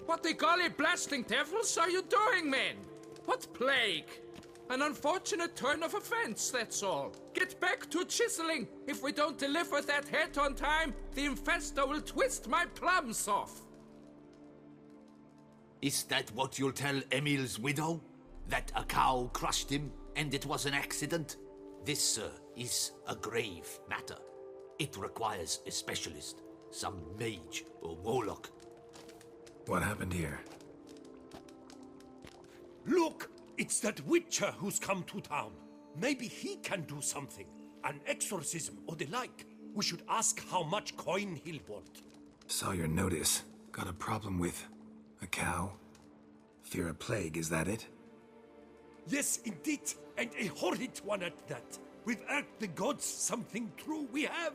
What the golly blasting devils are you doing, men? What plague? An unfortunate turn of events, that's all. Get back to chiseling. If we don't deliver that head on time, the infestor will twist my plums off. Is that what you'll tell Emil's widow? That a cow crushed him and it was an accident? This, sir, is a grave matter. It requires a specialist, some mage or warlock. What happened here? Look! It's that witcher who's come to town. Maybe he can do something. An exorcism or the like. We should ask how much coin he'll want. Saw your notice. Got a problem with a cow? Fear a plague, is that it? Yes, indeed. And a horrid one at that. We've irked the gods something true, we have.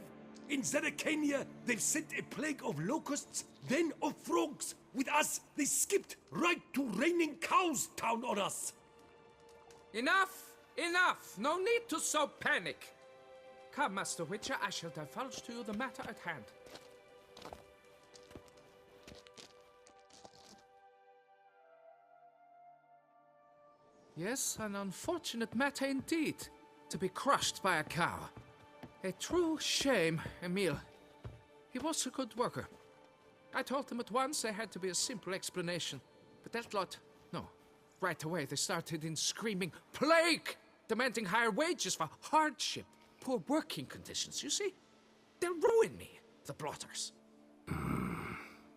In Zeracania, they've sent a plague of locusts, then of frogs. With us, they skipped right to raining cows down on us. Enough! Enough! No need to so panic! Come, Master Witcher, I shall divulge to you the matter at hand. Yes, an unfortunate matter indeed, to be crushed by a cow. A true shame, Emil. He was a good worker. I told them at once there had to be a simple explanation, but that lot, no. Right away they started in screaming, "Plague!" demanding higher wages for hardship, poor working conditions, you see? They'll ruin me, the blotters.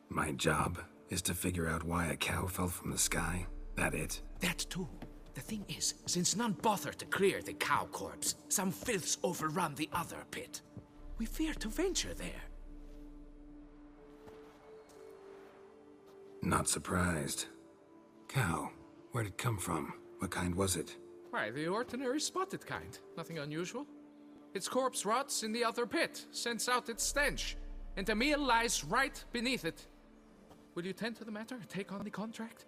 My job is to figure out why a cow fell from the sky. That it? That too. The thing is, since none bother to clear the cow corpse, some filths overrun the other pit. We fear to venture there. Not surprised. Cow, where'd it come from? What kind was it? Why, the ordinary spotted kind. Nothing unusual. Its corpse rots in the other pit, sends out its stench, and Emil lies right beneath it. Will you tend to the matter and take on the contract?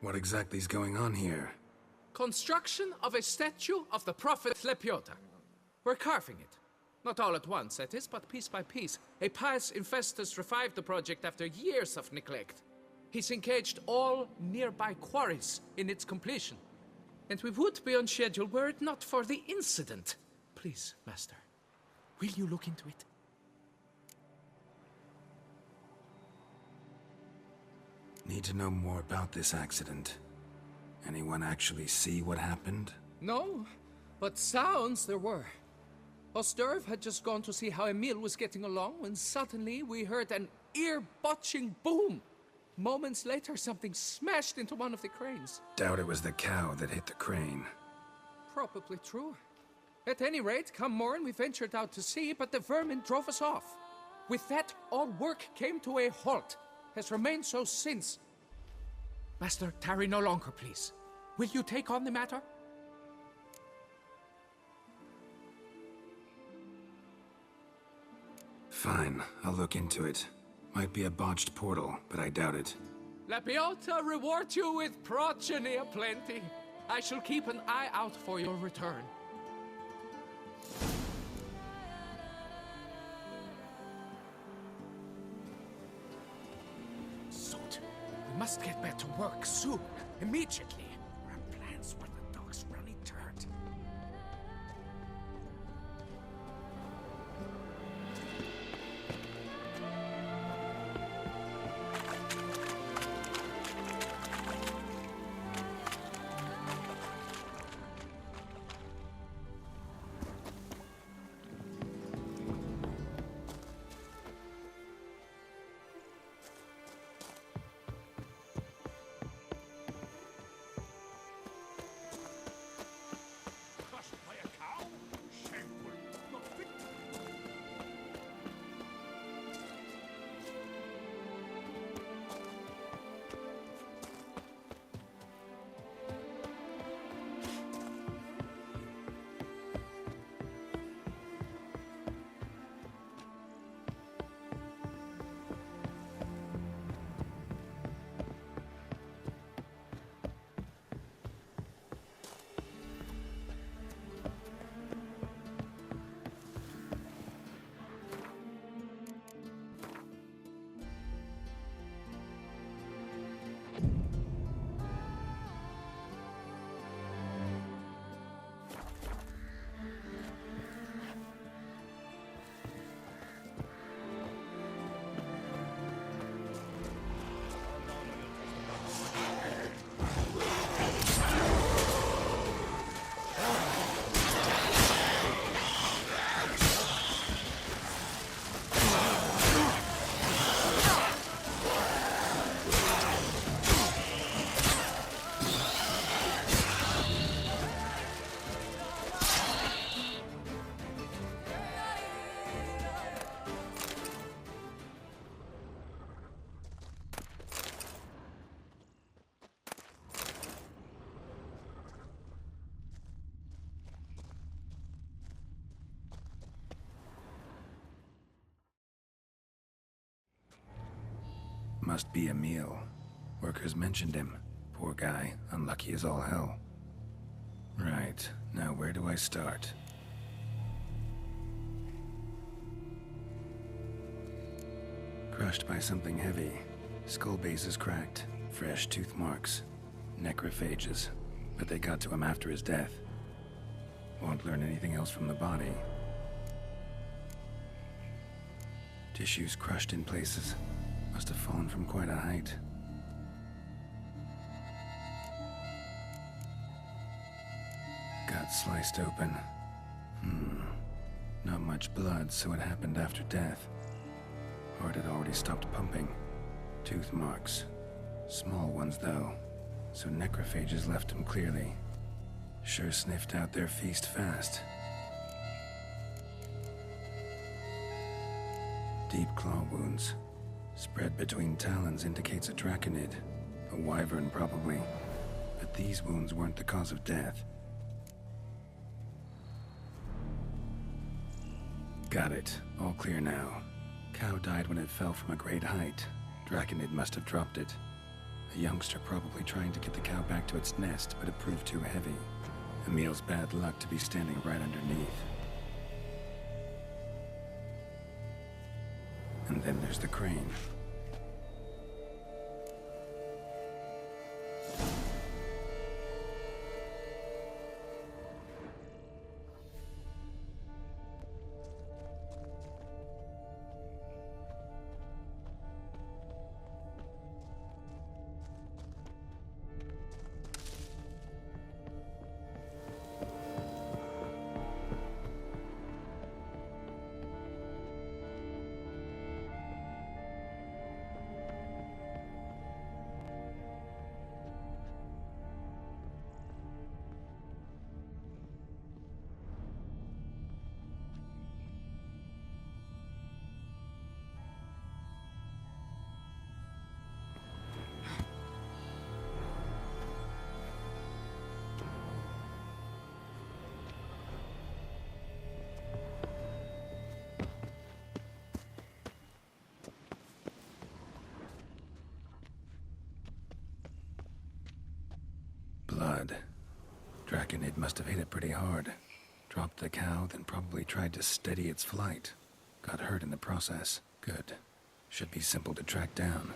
What exactly is going on here? Construction of a statue of the prophet Lepiota. We're carving it. Not all at once, that is, but piece by piece. A pious infestus revived the project after years of neglect. He's engaged all nearby quarries in its completion. And we would be on schedule were it not for the incident. Please, Master, will you look into it? Need to know more about this accident. Anyone actually see what happened? No, but sounds there were. Osterv had just gone to see how Emil was getting along when suddenly we heard an ear-botching boom. Moments later, something smashed into one of the cranes. Doubt it was the cow that hit the crane. Probably true. At any rate, come morn we ventured out to sea, but the vermin drove us off. With that, all work came to a halt. Has remained so since. Master, tarry no longer, please. Will you take on the matter? Fine, I'll look into it. Might be a botched portal, but I doubt it. Lepiota reward you with progeny aplenty. I shall keep an eye out for your return. Soot. We must get back to work soon, immediately. Our plans were the dog's runny turd. Must be Emil. Workers mentioned him. Poor guy, unlucky as all hell. Right, now where do I start? Crushed by something heavy. Skull base is cracked. Fresh tooth marks. Necrophages. But they got to him after his death. Won't learn anything else from the body. Tissues crushed in places. Must have fallen from quite a height. Gut sliced open. Not much blood, so it happened after death. Heart had already stopped pumping. Tooth marks. Small ones, though. So necrophages left him clearly. Sure sniffed out their feast fast. Deep claw wounds. Spread between talons indicates a draconid. A wyvern, probably. But these wounds weren't the cause of death. Got it. All clear now. Cow died when it fell from a great height. Draconid must have dropped it. A youngster probably trying to get the cow back to its nest, but it proved too heavy. Emil's bad luck to be standing right underneath. And then there's the crane. Blood. Draconid must have hit it pretty hard. Dropped the cow, then probably tried to steady its flight. Got hurt in the process. Good. Should be simple to track down.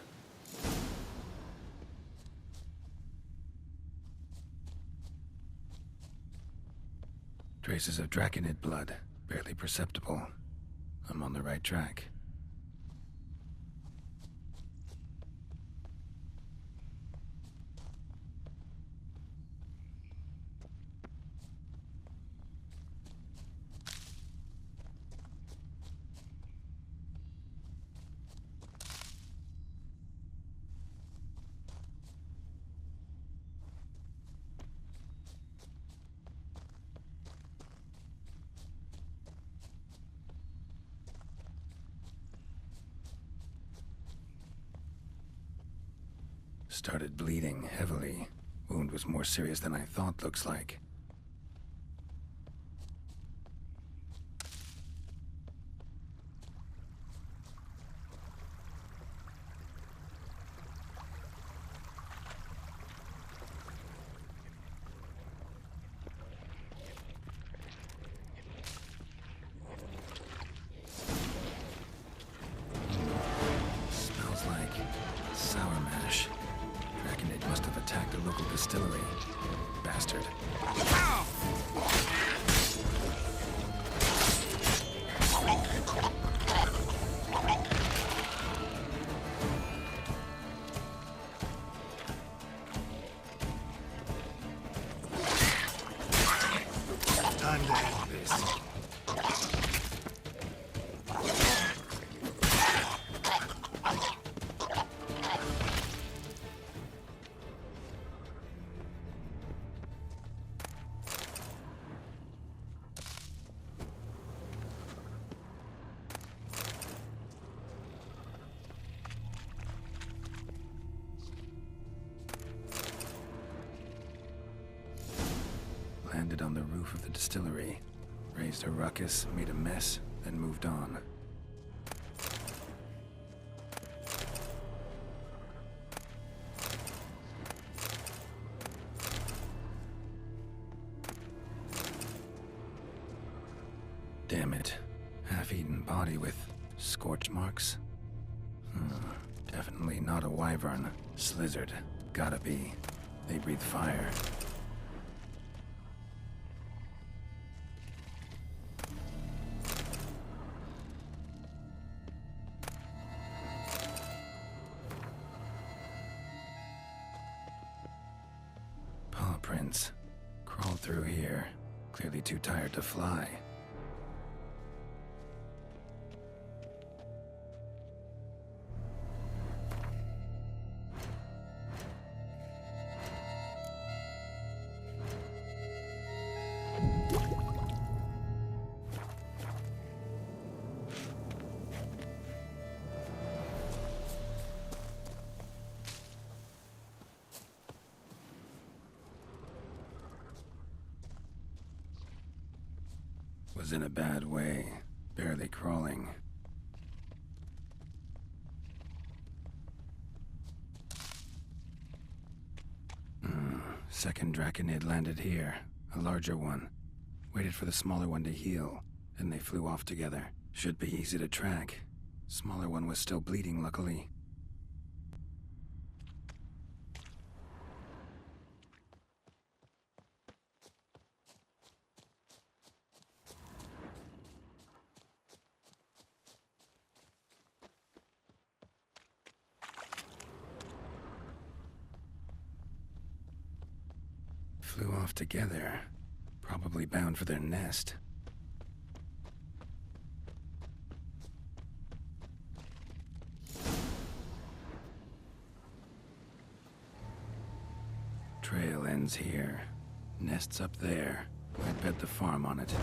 Traces of Draconid blood. Barely perceptible. I'm on the right track. Started bleeding heavily. Wound was more serious than I thought, looks like. Smells like sour mash. Draconid must have attacked a local distillery. Bastard. Time to end this. Landed on the roof of the distillery, raised a ruckus, made a mess, then moved on. Damn it. Half-eaten body with scorch marks? Definitely not a wyvern. Slizzard. Gotta be. They breathe fire. Paw prints. Crawled through here. Clearly too tired to fly. Was in a bad way, barely crawling. Second Draconid landed here, a larger one. Waited for the smaller one to heal, then they flew off together. Should be easy to track. Smaller one was still bleeding, luckily. Flew off together. Probably bound for their nest. Trail ends here. Nest's up there. I'd bet the farm on it.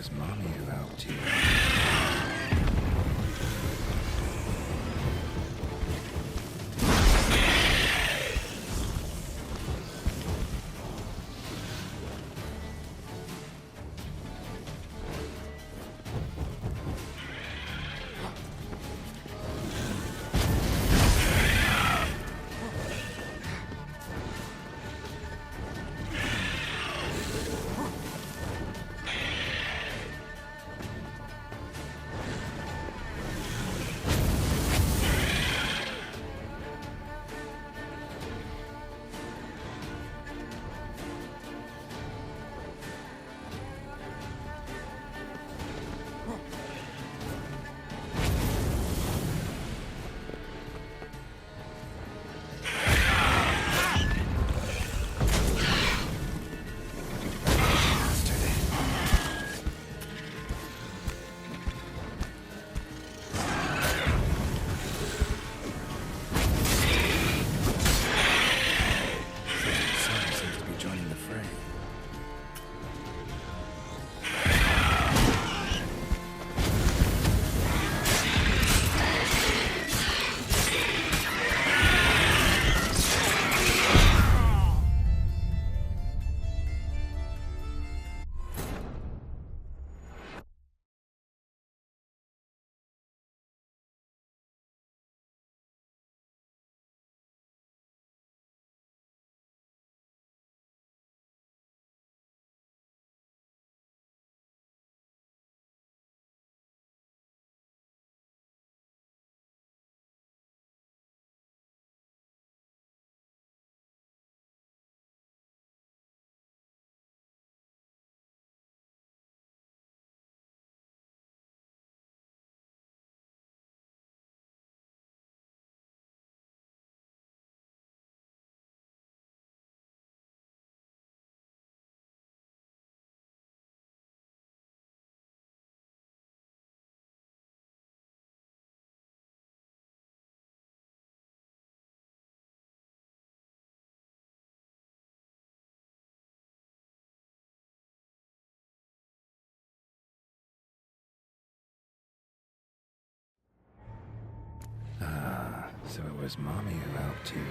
was Mommy who helped you. So it was Mommy who helped you.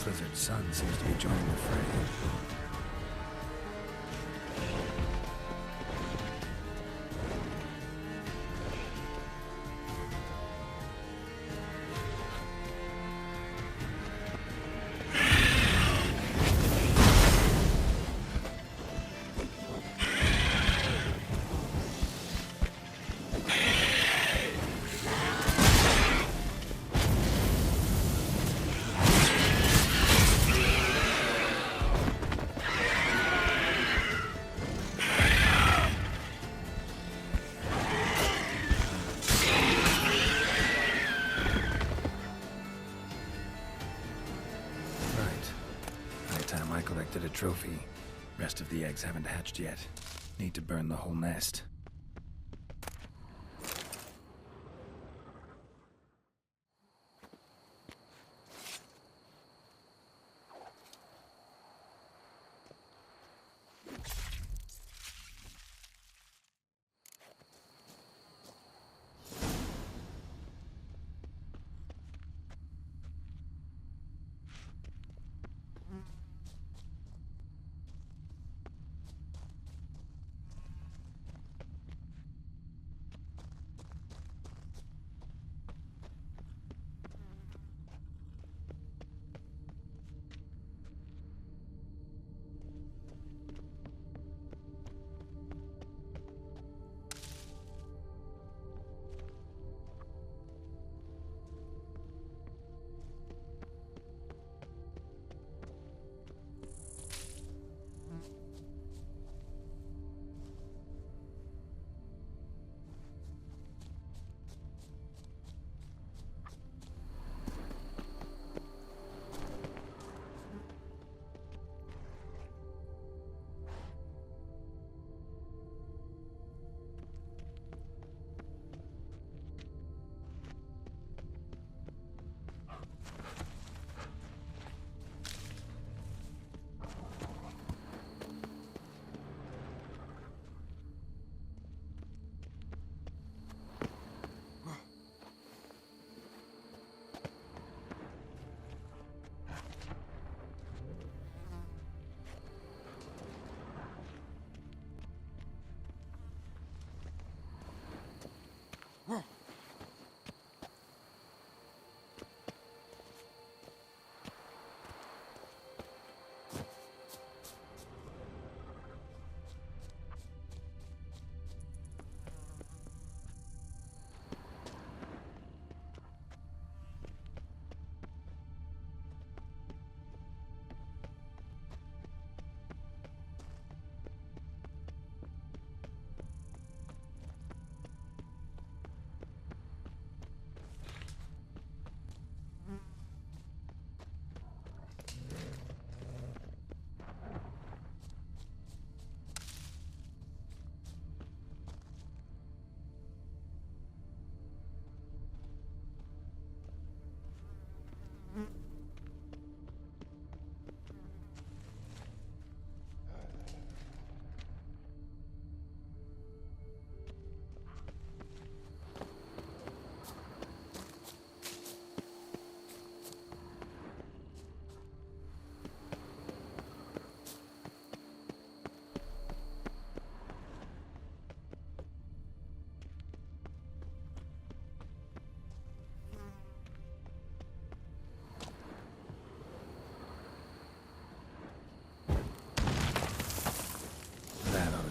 Slizzard's son seems to be joining the fray. Collected a trophy. Rest of the eggs haven't hatched yet. Need to burn the whole nest.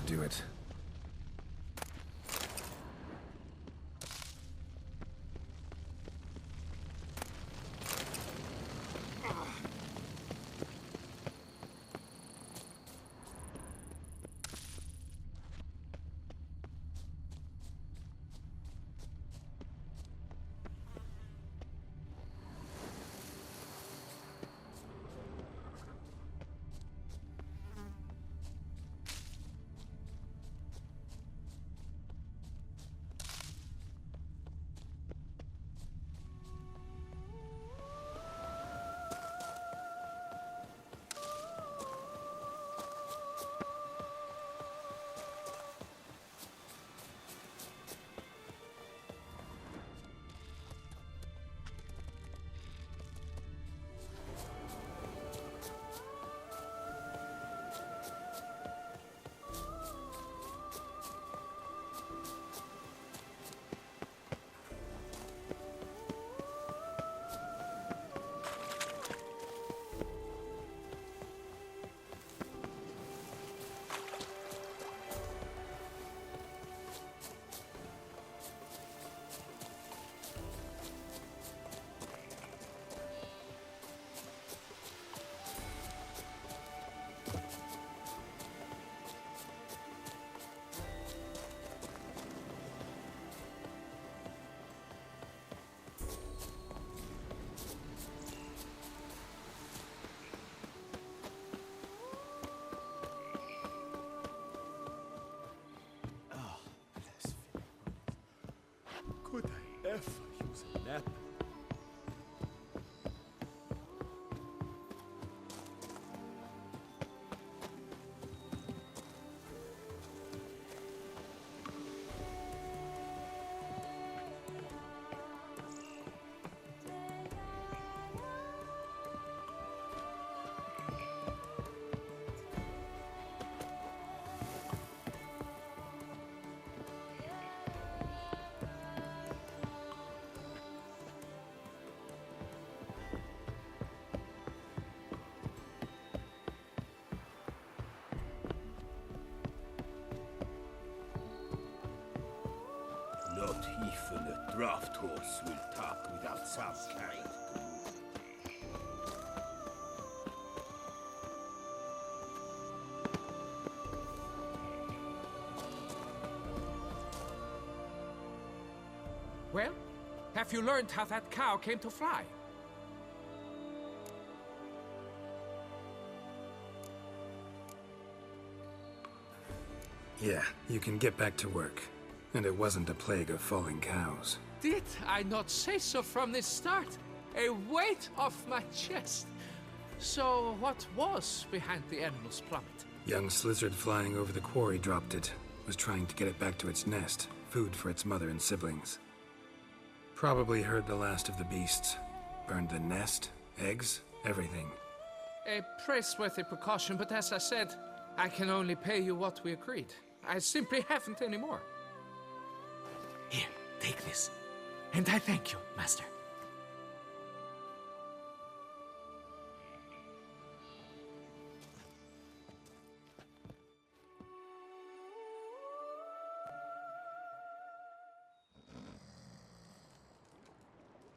to do it. Could I ever use a nap? Not even a draft horse will talk without some kind. Well, have you learned how that cow came to fly? Yeah, you can get back to work. And it wasn't a plague of falling cows. Did I not say so from the start? A weight off my chest. So what was behind the animal's plummet? Young lizard flying over the quarry dropped it. Was trying to get it back to its nest. Food for its mother and siblings. Probably heard the last of the beasts. Burned the nest, eggs, everything. A praiseworthy precaution, but as I said, I can only pay you what we agreed. I simply haven't any more. Here, take this. And I thank you, Master.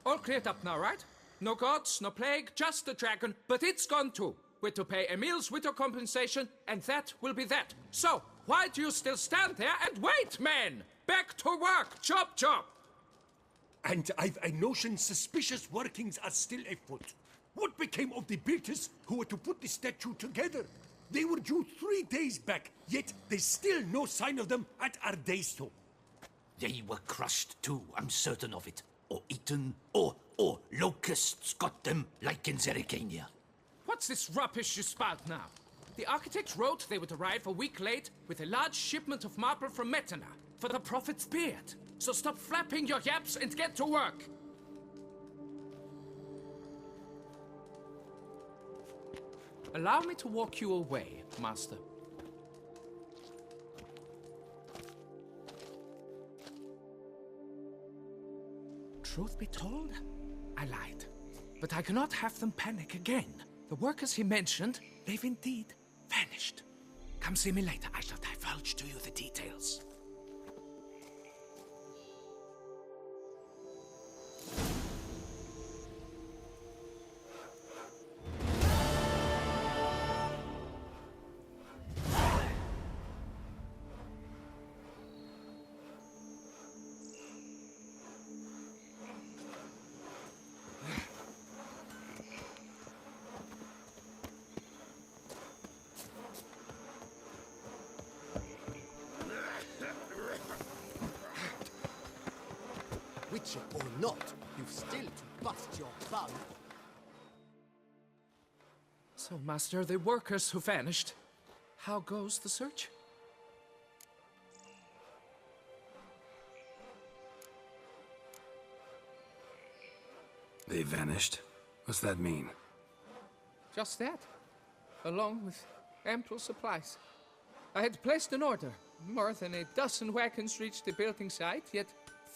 All cleared up now, right? No gods, no plague, just the dragon, but it's gone too. We're to pay Emil's widow compensation, and that will be that. So, why do you still stand there and wait, men? Back to work! Chop, chop! And I've a notion suspicious workings are still afoot. What became of the builders who were to put the statue together? They were due 3 days back, yet there's still no sign of them at Ardeisto. They were crushed too, I'm certain of it. Or eaten, or locusts got them, like in Zerrikania. What's this rubbish you spout now? The architect wrote they would arrive a week late with a large shipment of marble from Metana for the prophet's beard. So stop flapping your yaps and get to work. Allow me to walk you away, Master. Truth be told, I lied. But I cannot have them panic again. The workers he mentioned, they've indeed vanished. Come see me later, I shall divulge divulge to you the details. Witcher or not, you've still to bust your bum. So, Master, the workers who vanished. How goes the search? They vanished? What's that mean? Just that, along with ample supplies. I had placed an order. More than a dozen wagons reached the building site, yet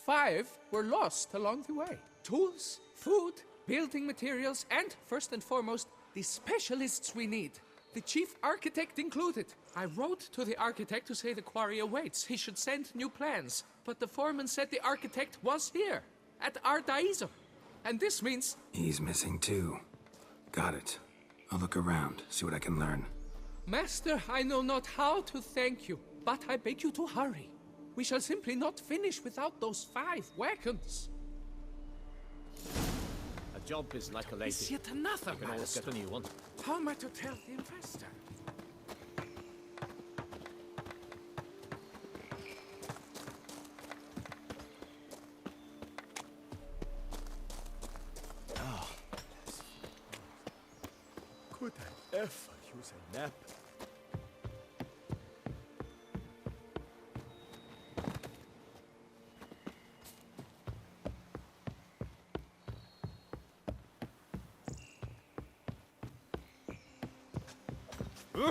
5 were lost along the way. Tools, food, building materials, and, first and foremost, the specialists we need. The chief architect included. I wrote to the architect to say the quarry awaits. He should send new plans. But the foreman said the architect was here, at Ardaizo. And this means... He's missing too. Got it. I'll look around, see what I can learn. Master, I know not how to thank you, but I beg you to hurry. We shall simply not finish without those 5 wagons. A job is like a lady. It's yet another You can always master. get a new one. How am I to tell the investor? Could I ever use a nap?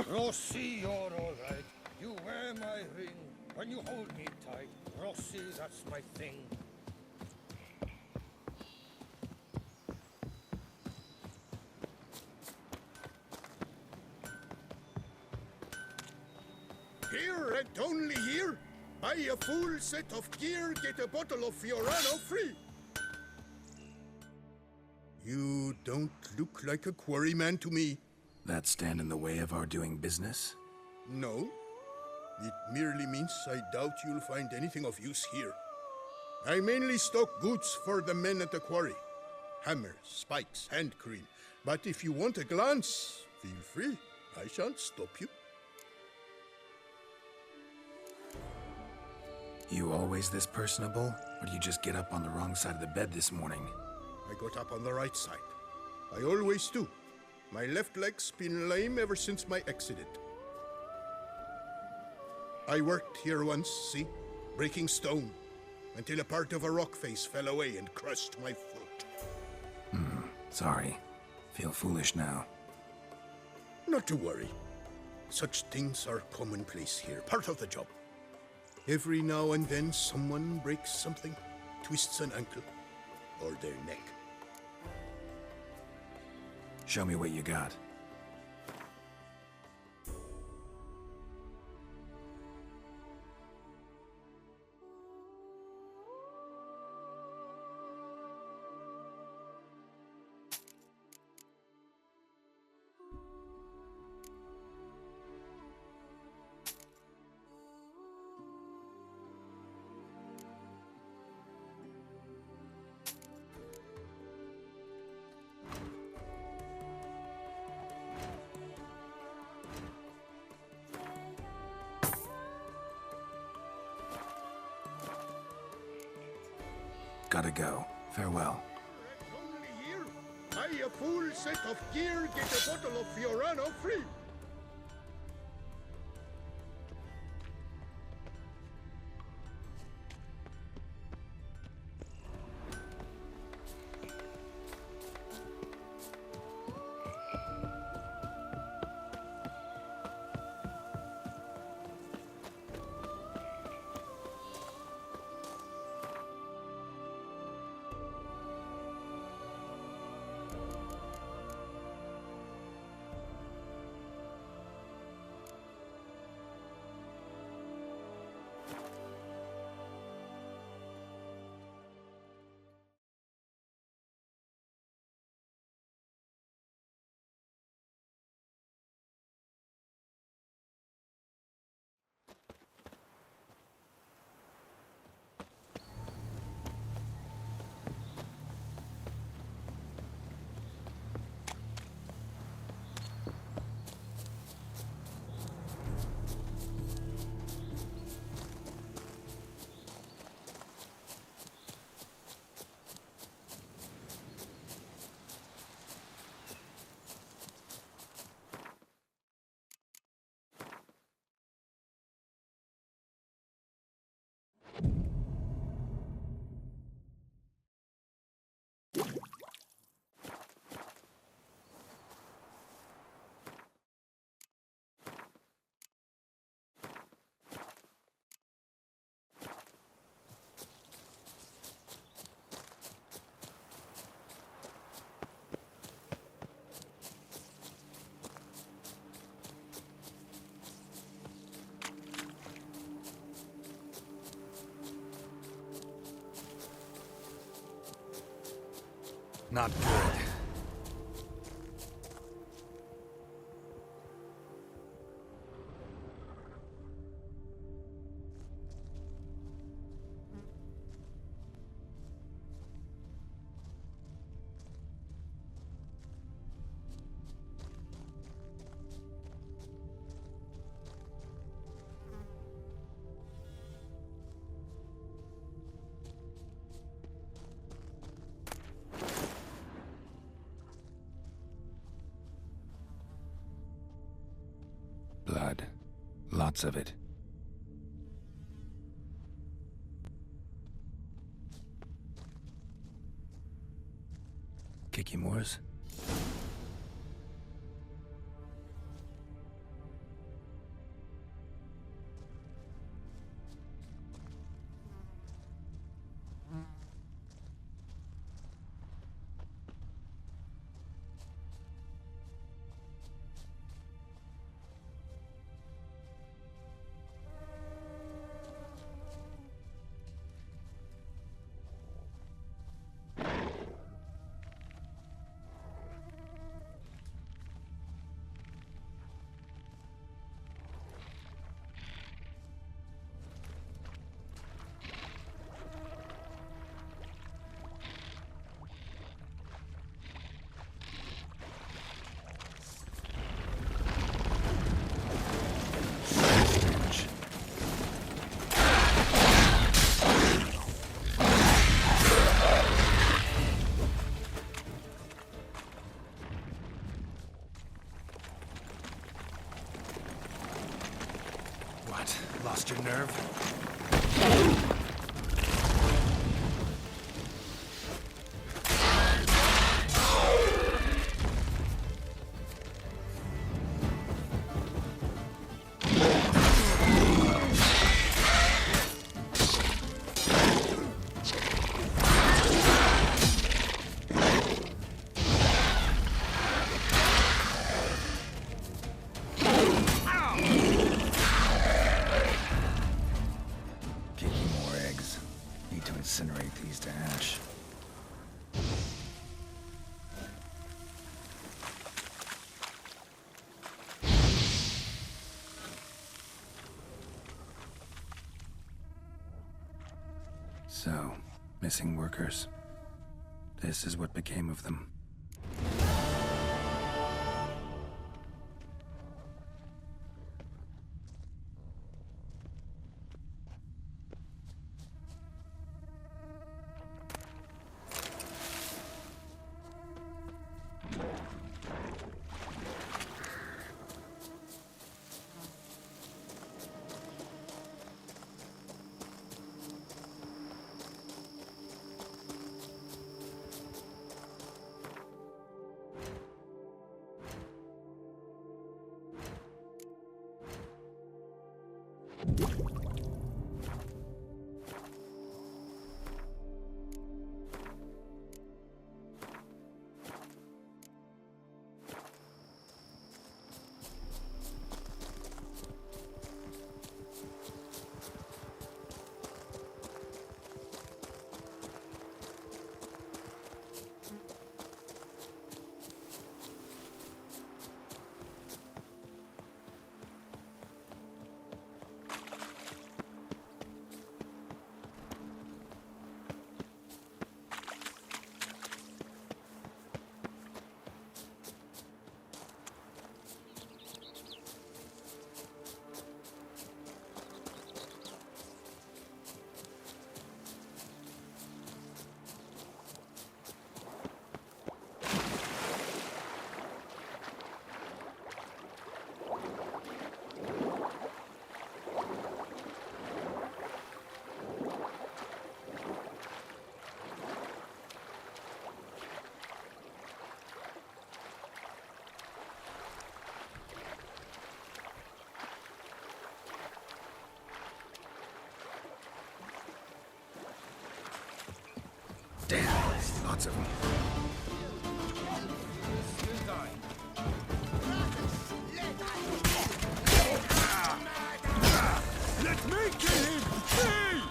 Rossi, you're all right. You wear my ring when you hold me tight. Rossi, that's my thing. Here and only here, buy a full set of gear, get a bottle of Fiorano free. You don't look like a quarryman to me. That stand in the way of our doing business? No. It merely means I doubt you'll find anything of use here. I mainly stock goods for the men at the quarry. Hammers, spikes, hand cream. But if you want a glance, feel free. I shan't stop you. You always this personable? Or do you just get up on the wrong side of the bed this morning? I got up on the right side. I always do. My left leg's been lame ever since my accident. I worked here once, see? Breaking stone. Until a part of a rock face fell away and crushed my foot. Sorry. Feel foolish now. Not to worry. Such things are commonplace here, part of the job. Every now and then someone breaks something, twists an ankle, or their neck. Show me what you got. Gotta go. Farewell. Only here, buy a full set of gear, get a bottle of Fiorano free. Not good. Blood. Lots of it. Kikimores? What? Lost your nerve? Incinerate these to ash. So, missing workers. This is what became of them. Damn, lots of them. Let me kill him! Me!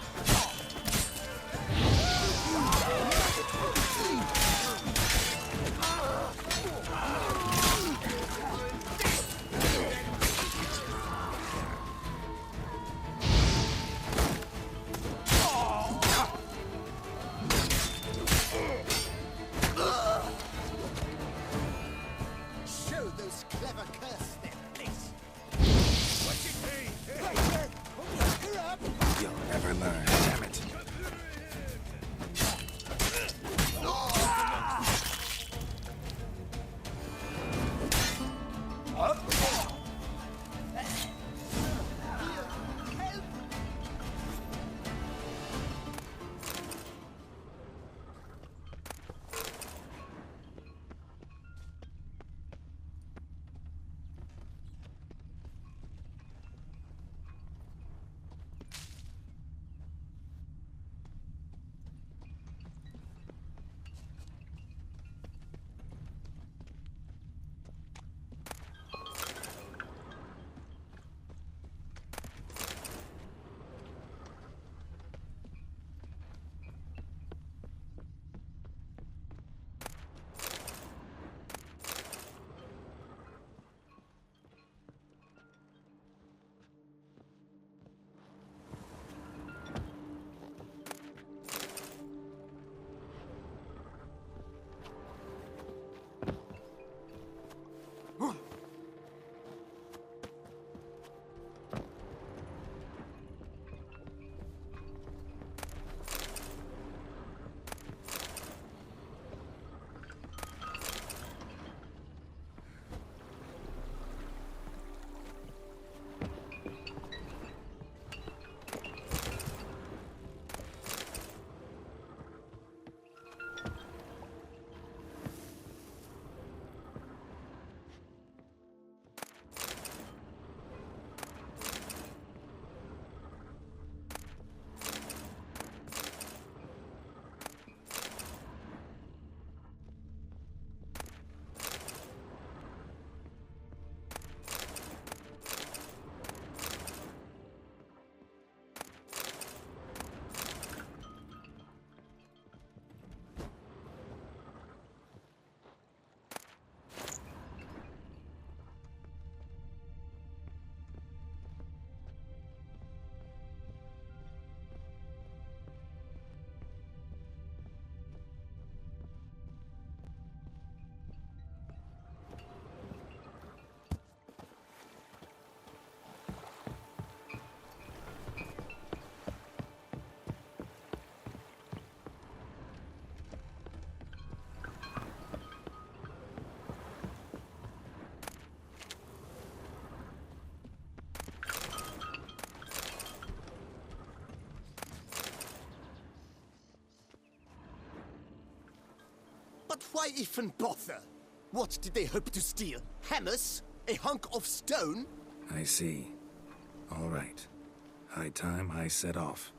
Why even bother? What did they hope to steal? Hammers? A hunk of stone? I see. All right. High time I set off.